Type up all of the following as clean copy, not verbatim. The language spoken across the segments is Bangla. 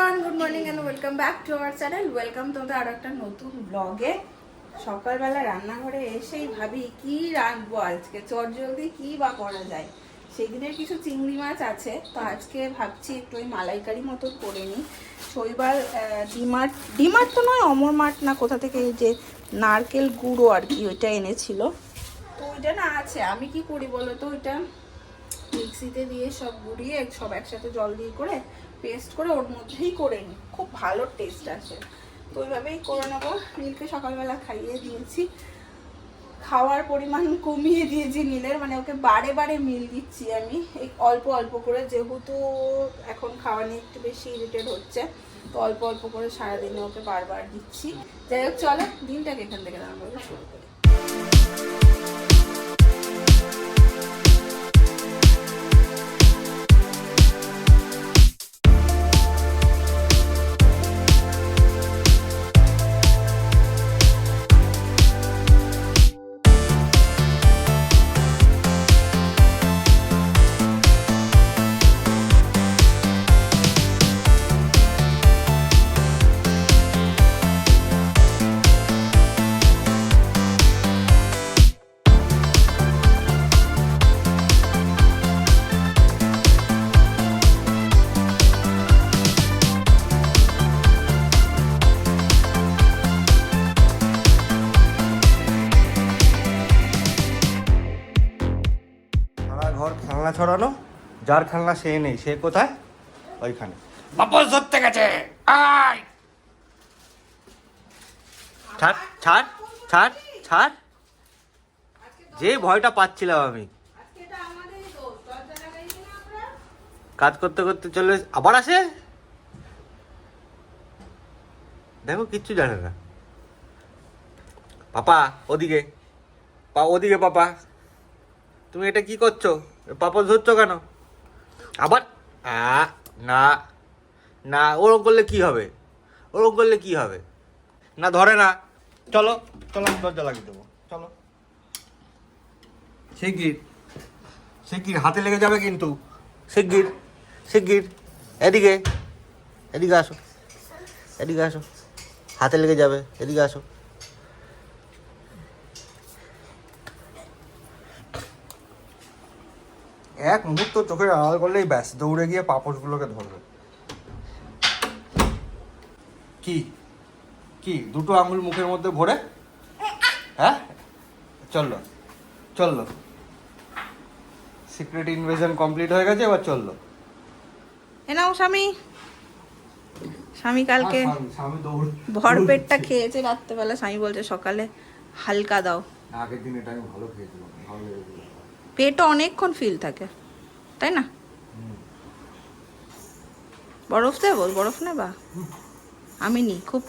Everyone, good morning and welcome back to our channel. Welcome তোমাদের আরো একটা নতুন ব্লগে। সকালবেলা রান্নাঘরে এসেই ভাবি কি রাঁধবো আজকে, চটজলদি কি বা করা যায়। সেই দিনের কিছু চিংড়ি মাছ আছে, তো আজকে ভাবছি একটু ওই মালাইকারি মতো করে নিই। শৈবাল ডিমার্ট তো নয়, অমর মার্ট না কোথা থেকে, এই যে নারকেল গুঁড়ো আর কি, ওইটা এনেছিল। তো ওইটা না আছে, আমি কি করি বলো তো, ওইটা মিক্সিতে দিয়ে সব গুঁড়িয়ে সব একসাথে জল দিয়ে করে পেস্ট করে ওর মধ্যেই করে নিই, খুব ভালো টেস্ট আসে। তো ওইভাবেই করে নেবো। নীলকে সকালবেলা খাইয়ে দিয়েছি, খাওয়ার পরিমাণ কমিয়ে দিয়েছি নীলের, মানে ওকে বারে বারে মিল দিচ্ছি আমি, এই অল্প অল্প করে, যেহেতু এখন খাওয়া নিয়ে একটু বেশি ইরিটেট হচ্ছে, তো অল্প অল্প করে সারাদিনে ওকে বারবার দিচ্ছি। যাই হোক, চলো দিনটাকে এখান থেকে দাঁড়ানো শুরু করি। ঘর খেলনা ছড়ানো, যার খেলনা সে নেই, সে কোথায়? ওইখানে বাপস ধরতে গেছে। আয় ছাড় ছাড় ছাড় ছাড়, যে ভয়টা পাচ্ছিলাম আমি। কাজ করতে করতে চলে আবার আসে, দেখো কিচ্ছু জানে না। পাপা ওদিকে, ওদিকে পাপা, তুমি এটা কি করছো? পাপা ধরছো কেন আবার? না না, ওরকম করলে কি হবে? ওরকম করলে কি হবে? না ধরে না। চলো চলো, আমি দরজা লাগিয়ে দেবো, চলো। শিগগির শিগগির, হাতে লেগে যাবে কিন্তু। শিগগির শিগগির, এদিকে এদিকে আসো, এদিকে আসো, হাতে লেগে যাবে, এদিকে আসো। এক মুহূর্ত চোখের আড়াল করলেই ব্যাস দৌড়ে গিয়ে পাপড়গুলোকে ধরবে। কি কি দুটো আঙুল মুখের মধ্যে ভরে, হ্যাঁ চললো চললো, সিক্রেট ইনভেশন কমপ্লিট হয়ে গেছে, এবার চললো। এ নাও স্বামী। স্বামী কালকে ভরপেটটা খেয়েছে রাত্রেবেলা, স্বামী বলছে সকালে হালকা দাও। আগের দিন এটা আমি ভালো খেয়েছিলাম, ভালো লেগেছিল। পেটও অনেকক্ষণ ফিল থাকে, তাই না? বরফ দেবো? বরফ নেবা? আমি নি, খুব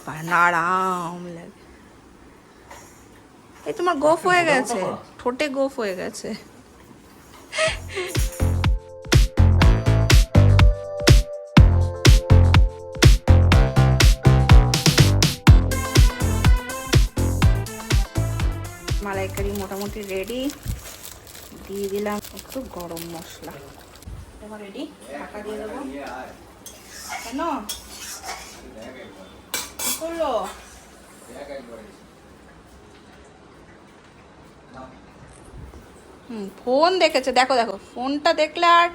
আরাম লাগে। এই তোমার গোফ হয়ে গেছে, ঠোঁটে গোফ হয়ে গেছে। মালাইকারি মোটামুটি রেডি, দিয়ে দিলাম একটু গরম মশলা। এবার রেডি, ঢাকা দিয়ে দেবো। কেন কি করলো? ফোন দেখেছে, দেখো দেখো, ফোনটা দেখলে আর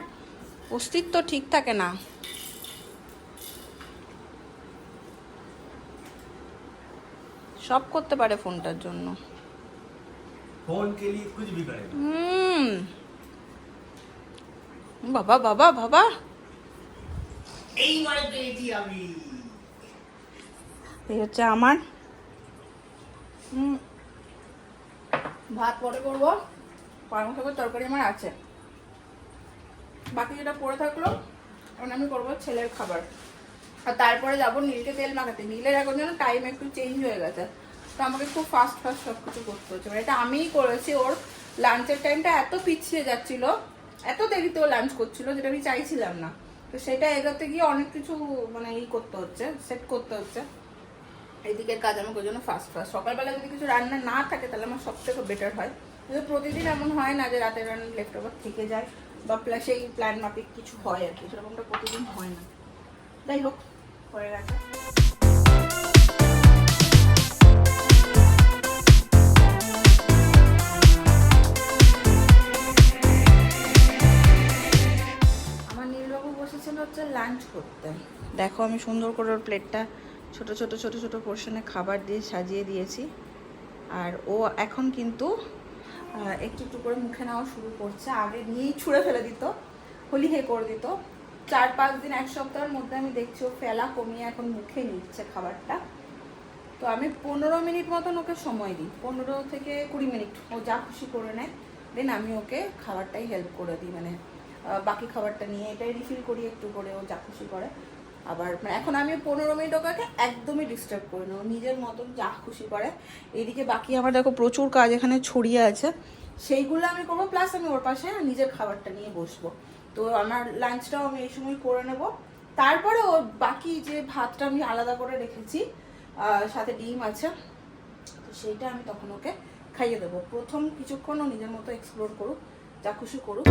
অস্তিত্ব ঠিক থাকে না। সব করতে পারে ফোনটার জন্য। ফোন কে লিয়ে কুছ ভি করে। বাবা বাবা বাবা, এইবার পেয়েছি আমি। এই হচ্ছে আমার ভাত, পরে করবো। পালং শাকের তরকারি আমার আছে, বাকি যেটা পড়ে থাকলো এখন আমি করবো ছেলের খাবার। আর তারপরে যাবো নীলকে তেল মাখাতে। নীলের এখন যেন টাইম একটু চেঞ্জ হয়ে গেছে, তো আমাকে খুব ফাস্ট ফাস্ট সব কিছু করতে হচ্ছে। মানে এটা আমিই করেছি। ওর লাঞ্চের টাইমটা এত পিছিয়ে যাচ্ছিল, এত দেরিতেও লাঞ্চ করছিল, যেটা আমি চাইছিলাম না। তো সেটা এগোতে গিয়ে অনেক কিছু মানে করতে হচ্ছে, সেট করতে হচ্ছে। এইদিকের কাজ আমাকে ওই জন্য ফাস্ট ফাস্ট। সকালবেলা যদি কিছু রান্না না থাকে তাহলে আমার সব থেকে বেটার হয়। কিন্তু প্রতিদিন এমন হয় না যে রাতের রান্না লেফট ওভার থেকে যায়, বা সেই প্ল্যান মাফিক কিছু হয় আর কি, সেরকমটা প্রতিদিন হয় না। যাই হোক, হয়ে গেছে। আমার নীলবাবু বসেছিল হচ্ছে লাঞ্চ করতে। দেখো আমি সুন্দর করে ওর প্লেটটা ছোট ছোট ছোট ছোট পোর্শনে খাবার দিয়ে সাজিয়ে দিয়েছি। আর ও এখন কিন্তু একটু একটু করে মুখে নেওয়া শুরু করছে। আগে নিয়েই ছুঁড়ে ফেলে দিত, হলি হে করে দিত। 4-5 দিন, 1 সপ্তাহের মধ্যে আমি দেখছি ও ফেলা কমিয়ে এখন মুখে নিচ্ছে খাবারটা। তো আমি 15 মিনিট মতন ওকে সময় দিই, 15 থেকে 20 মিনিট, ও যা খুশি করে নেয়। দেন আমি ওকে খাবারটাই হেল্প করে দিই, মানে বাকি খাবারটা নিয়ে এটাই রিফিল করি একটু করে, ও যা খুশি করে। আবার মানে এখন আমি 15 মিনিট ওকে একদমই ডিস্টার্ব করি না, ও নিজের মতন যা খুশি করে। এইদিকে বাকি আমার দেখো প্রচুর কাজ এখানে ছড়িয়ে আছে, সেইগুলো আমি করবো, প্লাস আমি ওর পাশে নিজের খাবারটা নিয়ে বসবো। তো আমার লাঞ্চটাও আমি এই সময় করে নেব। তারপরে ওর বাকি যে ভাতটা আমি আলাদা করে রেখেছি, সাথে ডিম আছে, তো সেইটা আমি তখন ওকে খাইয়ে দেবো। প্রথম কিছুক্ষণ ও নিজের মতো এক্সপ্লোর করুক, যা খুশি করুক।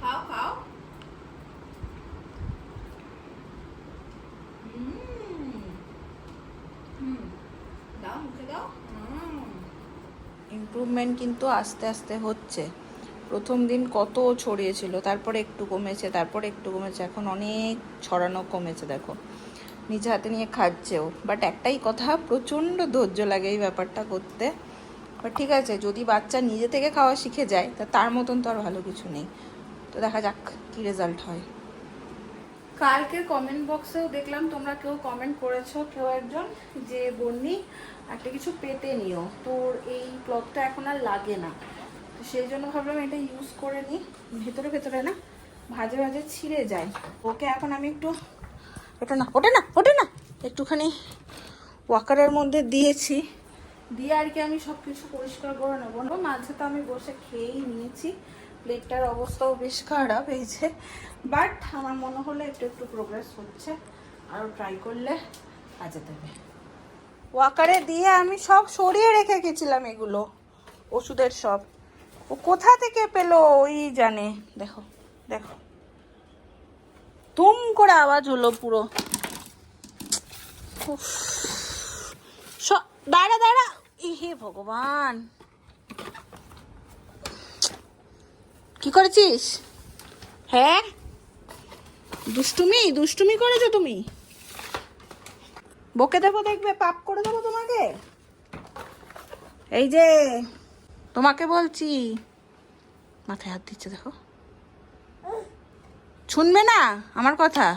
খাও খাও। দাও মুখে দাও। ইমপ্রুভমেন্ট কিন্তু আস্তে আস্তে হচ্ছে। প্রথম দিন কত ছড়িয়েছিল, তারপরে একটু কমেছে, তারপরে একটু কমেছে, এখন অনেক ছড়ানো কমেছে। দেখো নিজে হাতে নিয়ে খাচ্ছেও। বাট একটাই কথা, প্রচণ্ড ধৈর্য লাগে এই ব্যাপারটা করতে। বাট ঠিক আছে, যদি বাচ্চা নিজে থেকে খাওয়া শিখে যায় তা তার মতন তো আর ভালো কিছু নেই। তো দেখা যাক কি রেজাল্ট হয়। কালকের কমেন্ট বক্সেও দেখলাম তোমরা কেউ কমেন্ট করেছো, কেউ একজন, যে বন্নি একটা কিছু পেতে নিও, তোর এই ক্লথটা এখন আর লাগে না। তো সেই জন্য ভাবলাম এটা ইউজ করে নিই। ভেতরে ভেতরে না ভাজে ভাজে ছিঁড়ে যায়। ওকে এখন আমি একটু, ওটা না একটুখানি ওয়াকারের মধ্যে দিয়েছি, দিয়ে আর কি আমি সব কিছু পরিষ্কার করে নেবো। মাঝে তো আমি বসে খেয়েই নিয়েছি, প্লেটটার অবস্থাও বেশ খারাপ হয়েছে। বাট আমার মনে হলো একটু একটু প্রোগ্রেস হচ্ছে, আরও ট্রাই করলে কাজে দেবে। ওয়াকারে দিয়ে আমি সব সরিয়ে রেখে গেছিলাম, এগুলো ওষুধের সব। ও কোথা থেকে পেলো ওই জানে। দেখো দেখো, তুম করে আওয়াজ হলো পুরো। দাঁড়া দাঁড়া, হে ভগবান, কি করেছিস? হ্যাঁ দুষ্টুমি করেছো তুমি? বকে দেবো, দেখবে পাপ করে দেবো তোমাকে। এই যে তোমাকে বলছি, মাথায় হাত দিচ্ছে দেখো। শুনবে না আমার কথা?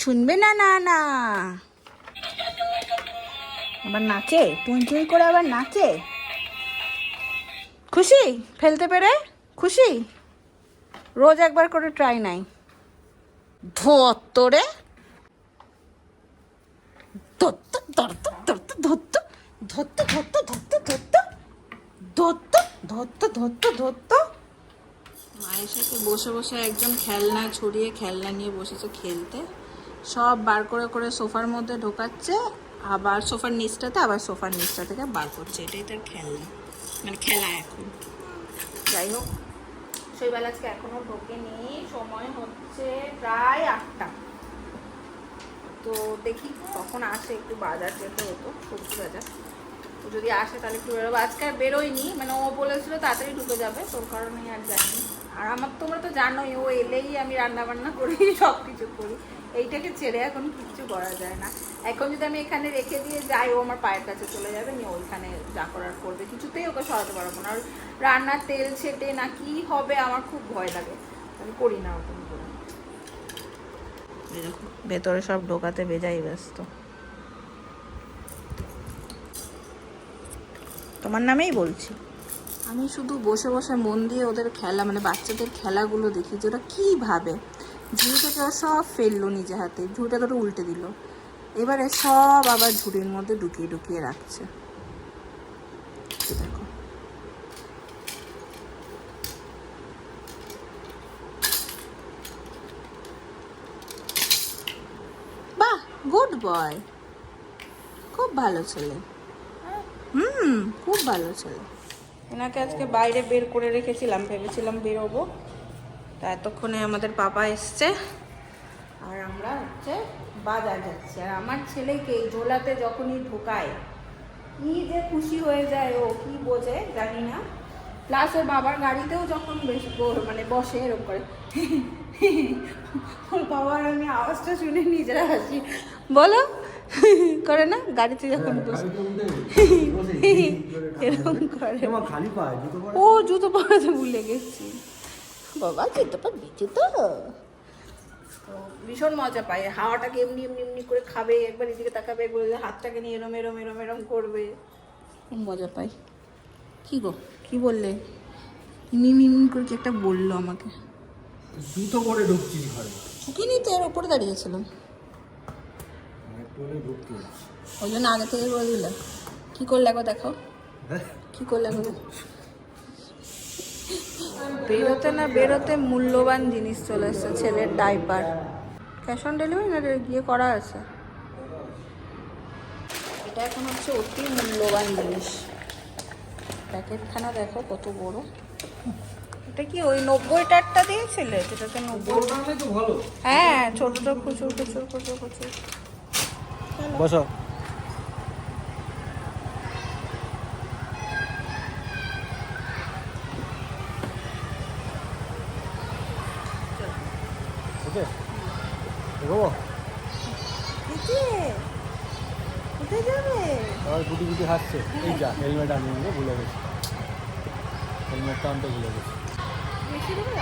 শুনবে না? না না, আবার নাচে, টুই করে আবার নাচে। খুশি ফেলতে পেরে? খুশি? রোজ একবার করে ট্রাই নাই। ধরে মায়ের সাথে বসে বসে একজন খেলনা ছড়িয়ে খেলনা নিয়ে বসেছে খেলতে। সব বার করে করে সোফার মধ্যে ঢোকাচ্ছে, আবার সোফার নিচটাতে, আবার সোফার নিচটা থেকে বার করছে। এটাই তার খেলনা, মানে খেলা এখন। যাই হোক, শৈবাল আজকে এখনো ঢোকেনি, সময় হচ্ছে প্রায় 8টা। তো দেখি কখন আসে, একটু বাজার যেতে হতো, সবজি বাজার। তো যদি আসে তাহলে একটু বেরোবো। আজকে আর বেরোয়নি, মানে ও বলেছিল তাড়াতাড়ি ঢুকে যাবে, তোর কারণেই আর যাইনি। আর আমার তোমরা তো জানোই, ও এলেই আমি রান্না বান্না করি, সব কিছু করি। এইটাকে ছেড়ে এখন কিচ্ছু করা যায় না। এখন যদি আমি এখানে রেখে দিয়ে যাই, ও আমার পায়ের কাছে চলে যাবে, নিয়ে ওইখানে যা করার করবে, কিছুতেই ওকে সরাতে পারবো না। আর রান্নার তেল ছেটে না কি হবে, আমার খুব ভয় লাগে, আমি করি না ওরকম করে। ভেতরে সব ঢোকাতে বেজাই ব্যস্ত। তোমার নামেই বলছি, আমি শুধু বসে বসে মন দিয়ে ওদের খেলা মানে বাচ্চাদের খেলাগুলো দেখি যে ওরা কী ভাবে। ঝুড়ি থেকে ওরা সব ফেললো নিজে হাতে, ঝুড়িটা ধরে উল্টে দিল, এবারে সব আবার ঝুড়ির মধ্যে ঢুকিয়ে ঢুকিয়ে রাখছে। দেখো বাহ, গুড বয়, খুব ভালো ছেলে। খুব ভালো ছেলে। এনাকে আজকে বাইরে বের করে রেখেছিলাম, ভেবেছিলাম বেরোবো, তা এতক্ষণে আমাদের পাপা এসছে আর আমরা হচ্ছে বাজার যাচ্ছি। আর আমার ছেলেকে এই ঝোলাতে যখনই ঢোকায় কি যে খুশি হয়ে যায়, ও কি বোঝে জানি না। প্লাস ওর বাবার গাড়িতেও যখন বেশি মানে বসে এরকম করে ওর বাবার আমি আওয়াজটা শুনে নিজেরা হাসি। বলো করে না গাড়িতে যখন বসে এরকম করে। ও জুতো পরাতে ভুলে গেছি, বাবা জুতো পারবি তো। ভীষণ মজা পায়, হাওয়াটাকে এমনি এমনি এমনি করে খাবে, একবার এদিকে তাকাবে, একবার হাতটাকে নিয়ে এরম এরম এরম এরম করবে, খুব মজা পাই। কি গো কি বললে? মিমি করে কি একটা বললো আমাকে। জুতো পরে ঢুকছিস ঘরে? ঢুকিনি তো, এর ওপরে দাঁড়িয়েছিলাম, ওই জন্য আগে থেকে বলে দিলাম। কি করলে একবার দেখো, কি করলে একবার দেখো। বেরোতে না বেরোতে মূল্যবান জিনিস চলে এসছে, ছেলের ডাইপার। ক্যাশ অন ডেলিভারি না গিয়ে করা আছে। এটা এখন হচ্ছে অতি মূল্যবান জিনিস। প্যাকেটখানা দেখো কত বড়। এটা কি ওই 90টারটা দিয়েছিলে যেটাতে 90? হ্যাঁ, ছোটটা প্রচুর প্রচুর প্রচুর প্রচুর। বসো। ওকে এগোবো? কোথায় যাবে? সবাই গুটি গুটি হাসছে। এই যা, হেলমেট আনি ভুলে গেছি, হেলমেটটা আনতে ভুলে গেছি। বেশি দেবে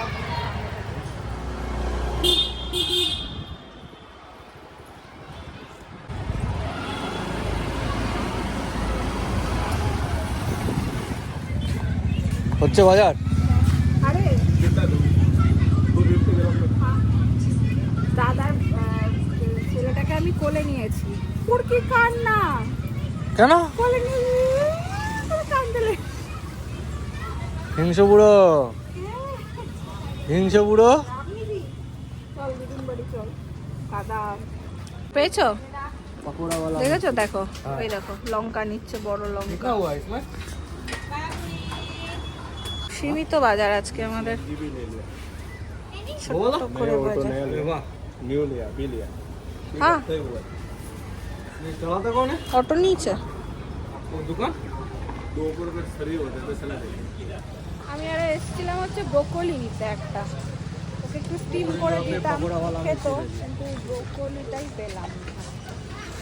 হচ্ছে বাজার। আরে দাদার ছেলেটাকে আমি কোলে নিয়েছি, ওর কি কান্না! কেন? কোলে নিয়ে কান্দলে। হিংস বুড়ো, হিংস বুড়ো। চল দিদিন বাড়ি চল। কাদা পেয়েছো? দেখেছো? দেখো ওই দেখো লঙ্কা নিচ্ছে, বড় লঙ্কা। সীমিত বাজার আজকে আমাদের, ছোট্ট করে বাজার। হ্যাঁ, অটো নিয়েছে। আমি আর এসেছিলাম হচ্ছে ব্রোকলি নিতে একটা, ওকে একটু স্টিম করে দিতাম খেত, কিন্তু ব্রোকলিটাই পেলাম।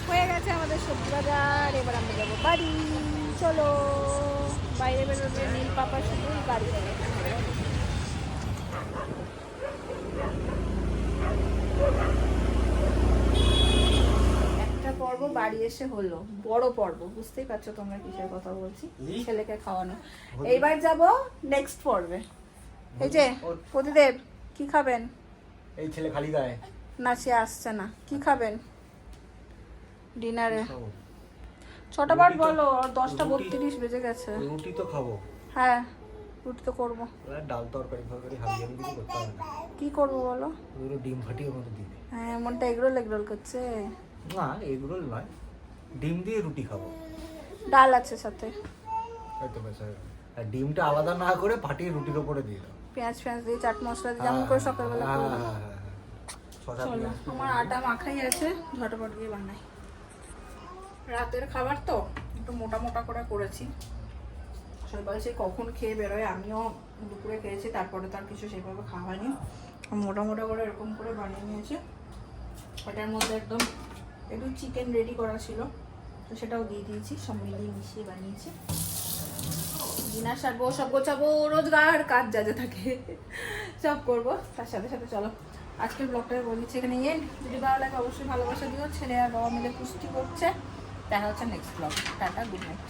হয়ে গেছে আমাদের সবজি বাজার, এবার আমরা যাবো বাড়ি। চলো বাইরে বেরোবে নীল পাপা শুধুই বাড়ি যাবে। একটা পর্ব বাড়ি এসে হলো, বড় পর্ব, বুঝতেই পারছো তোমরা কিসের কথা বলছি, ছেলেকে খাওয়ানো। এইবার যাব নেক্সট পর্বে। এই যে প্রতিদেব, কি খাবেন? এই ছেলে খালি গায়ে না, সে আসছে না। কি খাবেন ডিনারে? 6টা বার বলো, 10:32 বেজে গেছে। রুটি তো খাবো। হ্যাঁ, রুটি তো করবো। ডাল তরকারি ফরকারি হাবি আমি কিছু করতে হবে না। কি করবো বলো? দুটো ডিম ফাটিয়ে মতো দিবে। হ্যাঁ, মনটা এগরোল এগরোল করছে। না এগুলো নয়, ডিম দিয়ে রুটি খাবো। ডাল আছে সাথে, হয়তো বেশ। আর ডিমটা আলাদা না করে ফাটিয়ে রুটির উপরে দিয়ে দাও, পেঁয়াজ ফেঁয়াজ দিয়ে, চাট মশলা দিয়ে, যেমন করে সকালবেলা হ্যাঁ, করবো। হ্যাঁ, হ্যাঁ, হ্যাঁ। চলো, আমার আটা মাখাই আছে, ঝটপট গিয়ে বানাই। রাতের খাবার তো একটু মোটা মোটা করে করেছি। সবাই সে কখন খেয়ে বেরোয়, আমিও দুপুরে খেয়েছি, তারপরে তো আর কিছু সেভাবে খাওয়া হয়নি। মোটা মোটা করে এরকম করে বানিয়ে নিয়েছে। ওটার মধ্যে একদম একটু চিকেন রেডি করা ছিল, তো সেটাও দিয়ে দিয়েছি, সব মিলিয়ে মিশিয়ে বানিয়েছি। ডিনার সারবো, সব গোছাবো, রোজগার কাজ যা যা থাকে সব করবো। তার সাথে সাথে চলো আজকের ব্লগটা বলেছি এখানে এন্ড। যদি ভালো লাগে অবশ্যই ভালোবাসা দিও। ছেলে আর বাবা মিলে কুস্তি করছে। দেখা হচ্ছে next blog. Tata, good night.